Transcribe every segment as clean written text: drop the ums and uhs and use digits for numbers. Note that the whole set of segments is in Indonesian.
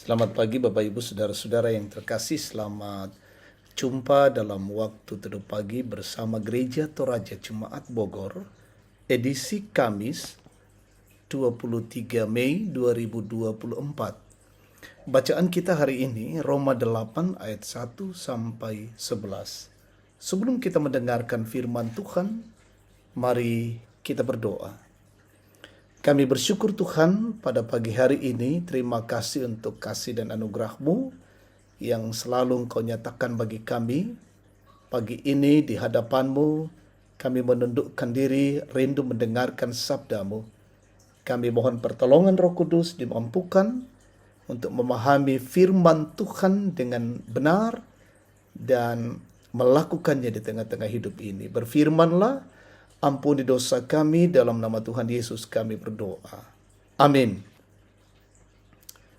Selamat pagi Bapak Ibu Saudara-saudara yang terkasih. Selamat jumpa dalam waktu teduh pagi bersama Gereja Toraja Jemaat Bogor, edisi Kamis 23 Mei 2024. Bacaan kita hari ini Roma 8 ayat 1 sampai 11. Sebelum kita mendengarkan firman Tuhan, mari kita berdoa. Kami bersyukur Tuhan pada pagi hari ini. Terima kasih untuk kasih dan anugerah-Mu yang selalu Engkau nyatakan bagi kami. Pagi ini di hadapan-Mu kami menundukkan diri, rindu mendengarkan sabda-Mu. Kami mohon pertolongan Roh Kudus, dimampukan untuk memahami firman Tuhan dengan benar dan melakukannya di tengah-tengah hidup ini. Berfirmanlah, ampuni dosa kami, dalam nama Tuhan Yesus kami berdoa. Amin.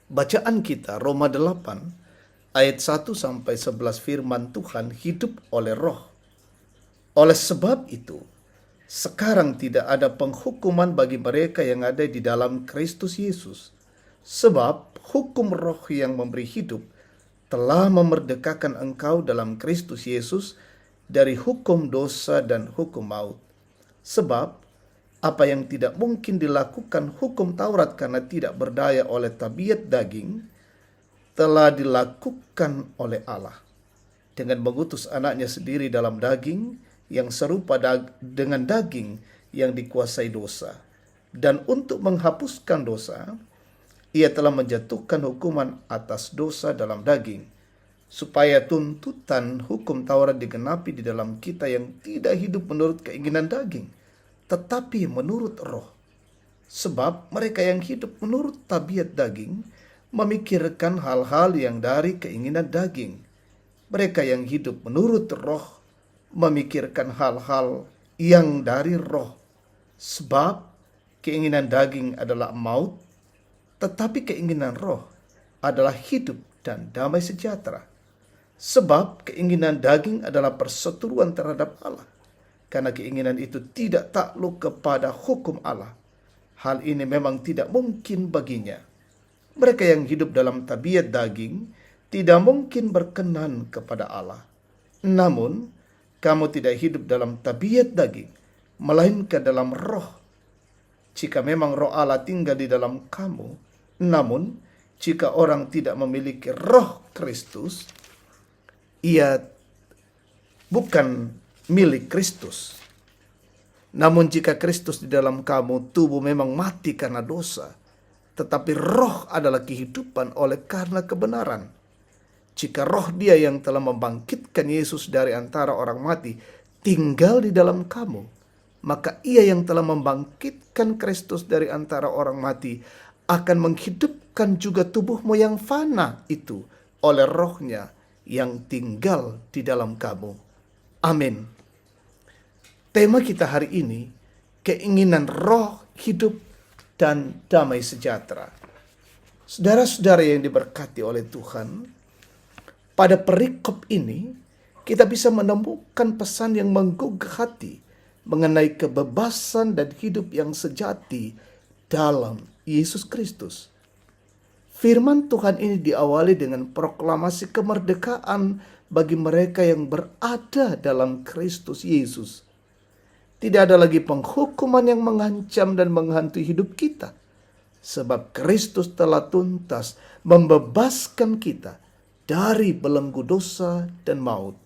Bacaan kita Roma 8 ayat 1 sampai 11, firman Tuhan, hidup oleh Roh. Oleh sebab itu, sekarang tidak ada penghukuman bagi mereka yang ada di dalam Kristus Yesus. Sebab hukum Roh yang memberi hidup telah memerdekakan engkau dalam Kristus Yesus dari hukum dosa dan hukum maut. Sebab apa yang tidak mungkin dilakukan hukum Taurat karena tidak berdaya oleh tabiat daging, telah dilakukan oleh Allah dengan mengutus anaknya sendiri dalam daging yang serupa dengan daging yang dikuasai dosa. Dan untuk menghapuskan dosa, ia telah menjatuhkan hukuman atas dosa dalam daging, supaya tuntutan hukum Taurat digenapi di dalam kita yang tidak hidup menurut keinginan daging, tetapi menurut Roh. Sebab mereka yang hidup menurut tabiat daging memikirkan hal-hal yang dari keinginan daging. Mereka yang hidup menurut Roh memikirkan hal-hal yang dari Roh. Sebab keinginan daging adalah maut, tetapi keinginan Roh adalah hidup dan damai sejahtera. Sebab keinginan daging adalah perseteruan terhadap Allah, karena keinginan itu tidak takluk kepada hukum Allah. Hal ini memang tidak mungkin baginya. Mereka yang hidup dalam tabiat daging tidak mungkin berkenan kepada Allah. Namun, kamu tidak hidup dalam tabiat daging, melainkan dalam Roh. Jika memang Roh Allah tinggal di dalam kamu, namun jika orang tidak memiliki Roh Kristus, ia bukan milik Kristus. Namun jika Kristus di dalam kamu, tubuh memang mati karena dosa, tetapi Roh adalah kehidupan oleh karena kebenaran. Jika Roh Dia yang telah membangkitkan Yesus dari antara orang mati tinggal di dalam kamu, maka Ia yang telah membangkitkan Kristus dari antara orang mati akan menghidupkan juga tubuhmu yang fana itu oleh Roh-Nya yang tinggal di dalam kamu. Amin. Tema kita hari ini, keinginan Roh, hidup, dan damai sejahtera. Saudara-saudara yang diberkati oleh Tuhan, pada perikop ini kita bisa menemukan pesan yang menggugah hati mengenai kebebasan dan hidup yang sejati dalam Yesus Kristus. Firman Tuhan ini diawali dengan proklamasi kemerdekaan bagi mereka yang berada dalam Kristus Yesus. Tidak ada lagi penghukuman yang mengancam dan menghantui hidup kita, sebab Kristus telah tuntas membebaskan kita dari belenggu dosa dan maut.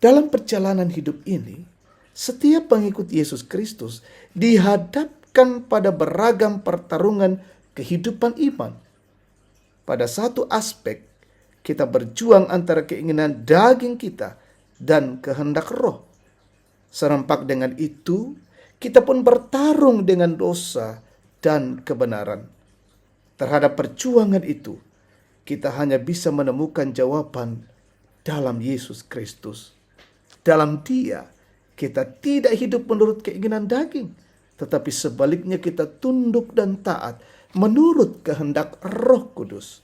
Dalam perjalanan hidup ini, setiap pengikut Yesus Kristus dihadapkan pada beragam pertarungan kehidupan iman. Pada satu aspek, kita berjuang antara keinginan daging kita dan kehendak Roh. Serempak dengan itu, kita pun bertarung dengan dosa dan kebenaran. Terhadap perjuangan itu, kita hanya bisa menemukan jawaban dalam Yesus Kristus. Dalam Dia, kita tidak hidup menurut keinginan daging, tetapi sebaliknya kita tunduk dan taat menurut kehendak Roh Kudus.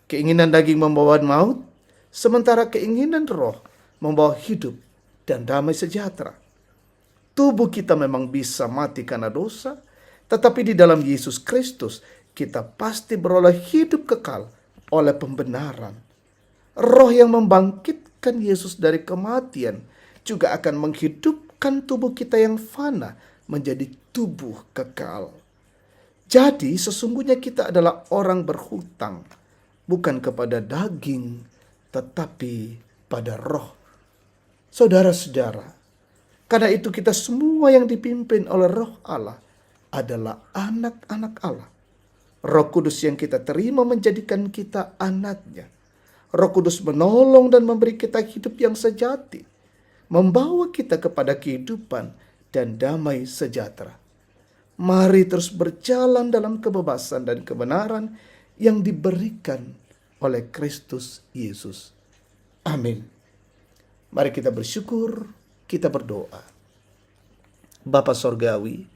Keinginan daging membawa maut, sementara keinginan Roh membawa hidup dan damai sejahtera. Tubuh kita memang bisa mati karena dosa, tetapi di dalam Yesus Kristus kita pasti beroleh hidup kekal oleh pembenaran. Roh yang membangkitkan Yesus dari kematian juga akan menghidupkan tubuh kita yang fana menjadi tubuh kekal. Jadi sesungguhnya kita adalah orang berhutang, bukan kepada daging, tetapi pada roh. Saudara-saudara, karena itu kita semua yang dipimpin oleh roh Allah adalah anak-anak Allah. Roh Kudus yang kita terima menjadikan kita anaknya. Roh Kudus menolong dan memberi kita hidup yang sejati, membawa kita kepada kehidupan dan damai sejahtera. Mari terus berjalan dalam kebebasan dan kebenaran yang diberikan oleh Kristus Yesus. Amin. Mari kita bersyukur, kita berdoa. Bapa Sorgawi,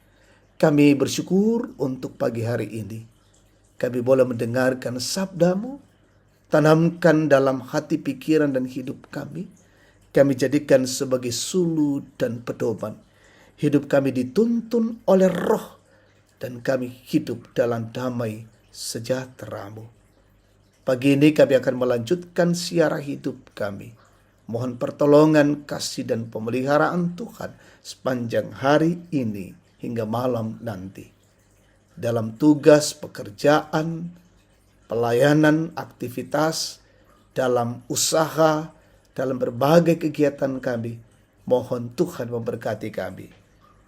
kami bersyukur untuk pagi hari ini. Kami boleh mendengarkan sabda-Mu, tanamkan dalam hati, pikiran, dan hidup kami. Kami jadikan sebagai sulu dan pedoman. Hidup kami dituntun oleh roh, dan kami hidup dalam damai sejahtera-Mu. Pagi ini kami akan melanjutkan siara hidup kami. Mohon pertolongan, kasih, dan pemeliharaan Tuhan sepanjang hari ini hingga malam nanti. Dalam tugas, pekerjaan, pelayanan, aktivitas, dalam usaha, dalam berbagai kegiatan kami, mohon Tuhan memberkati kami.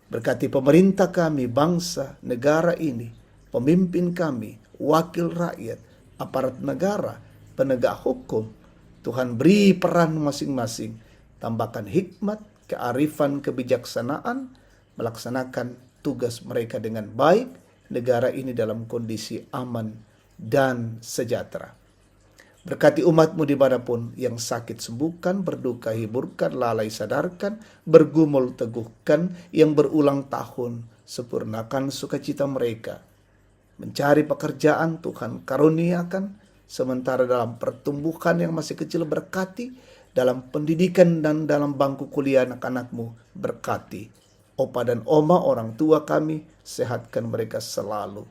Berkati pemerintah kami, bangsa, negara ini, pemimpin kami, wakil rakyat, aparat negara, penegak hukum. Tuhan beri peran masing-masing, tambahkan hikmat, kearifan, kebijaksanaan, melaksanakan tugas mereka dengan baik, negara ini dalam kondisi aman dan sejahtera. Berkati umat-Mu dimanapun, yang sakit sembuhkan, berduka hiburkan, lalai sadarkan, bergumul teguhkan, yang berulang tahun sempurnakan sukacita mereka. Mencari pekerjaan Tuhan karuniakan, sementara dalam pertumbuhan yang masih kecil berkati, dalam pendidikan dan dalam bangku kuliah anak-anak-Mu berkati. Opa dan oma orang tua kami, sehatkan mereka selalu.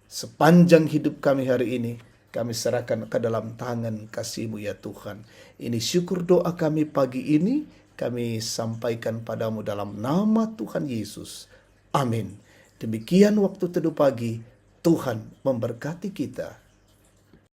Sepanjang hidup kami hari ini, kami serahkan ke dalam tangan kasih-Mu ya Tuhan. Ini syukur doa kami pagi ini, kami sampaikan padamu dalam nama Tuhan Yesus. Amin. Demikian waktu teduh pagi, Tuhan memberkati kita.